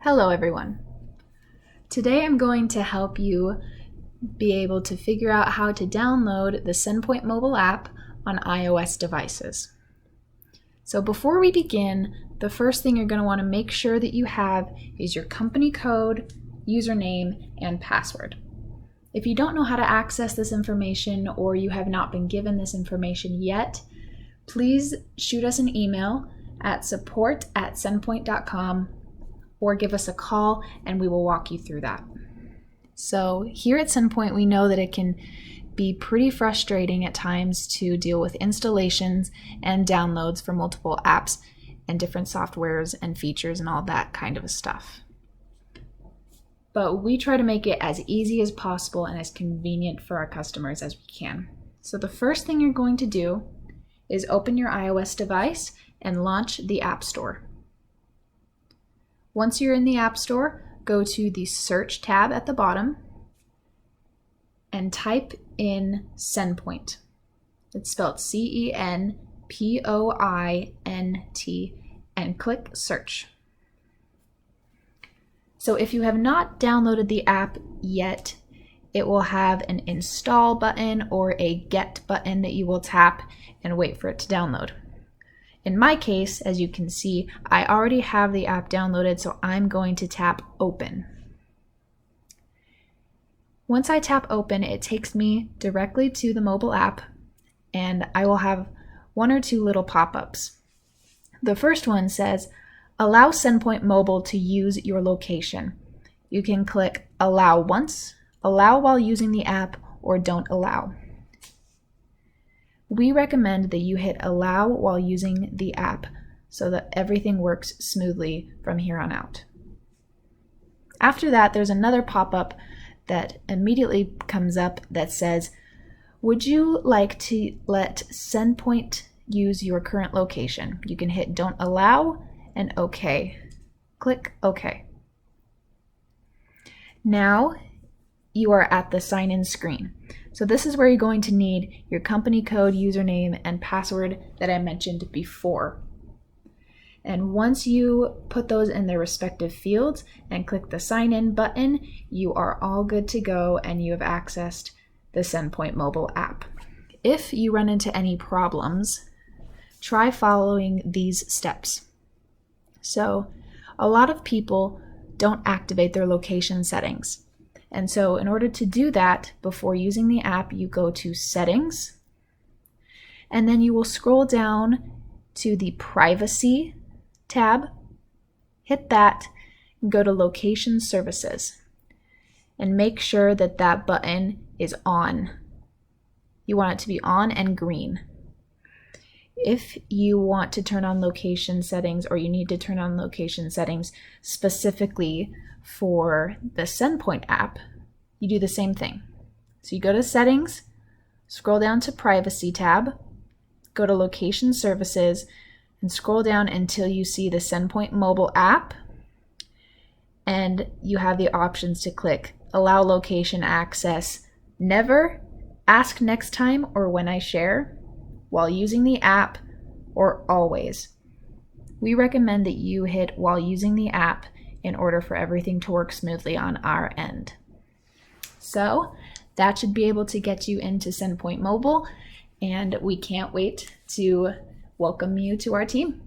Hello everyone. Today I'm going to help you be able to figure out how to download the CenPoint mobile app on iOS devices. So before we begin, the first thing you're going to want to make sure that you have is your company code, username, and password. If you don't know how to access this information or you have not been given this information yet, please shoot us an email at support@cenpoint.com or give us a call and we will walk you through that. So here at CenPoint, we know that it can be pretty frustrating at times to deal with installations and downloads for multiple apps and different softwares and features and all that kind of stuff. But we try to make it as easy as possible and as convenient for our customers as we can. So the first thing you're going to do is open your iOS device and launch the App Store. Once you're in the App Store, go to the Search tab at the bottom and type in CenPoint. It's spelled CenPoint and click Search. So if you have not downloaded the app yet, it will have an Install button or a Get button that you will tap and wait for it to download. In my case, as you can see, I already have the app downloaded, so I'm going to tap Open. Once I tap Open, it takes me directly to the mobile app, and I will have one or two little pop-ups. The first one says, allow CenPoint Mobile to use your location. You can click Allow once, allow while using the app, or don't allow. We recommend that you hit allow while using the app so that everything works smoothly from here on out. After that, there's another pop-up that immediately comes up that says, would you like to let CenPoint use your current location? You can hit don't allow and OK. Click OK. Now you are at the sign-in screen. So this is where you're going to need your company code, username, and password that I mentioned before. And once you put those in their respective fields and click the sign in button, you are all good to go and you have accessed the CenPoint mobile app. If you run into any problems, try following these steps. So a lot of people don't activate their location settings. And so in order to do that, before using the app, you go to Settings, and then you will scroll down to the Privacy tab, hit that, and go to Location Services, and make sure that that button is on. You want it to be on and green. If you want to turn on location settings, or you need to turn on location settings specifically for the CenPoint app, you do the same thing. So you go to Settings, scroll down to Privacy tab, go to Location Services, and scroll down until you see the CenPoint mobile app, and you have the options to click Allow Location Access Never, Ask Next Time, or When I Share, While Using the App, or Always. We recommend that you hit While Using the App in order for everything to work smoothly on our end. So that should be able to get you into CenPoint Mobile, and we can't wait to welcome you to our team.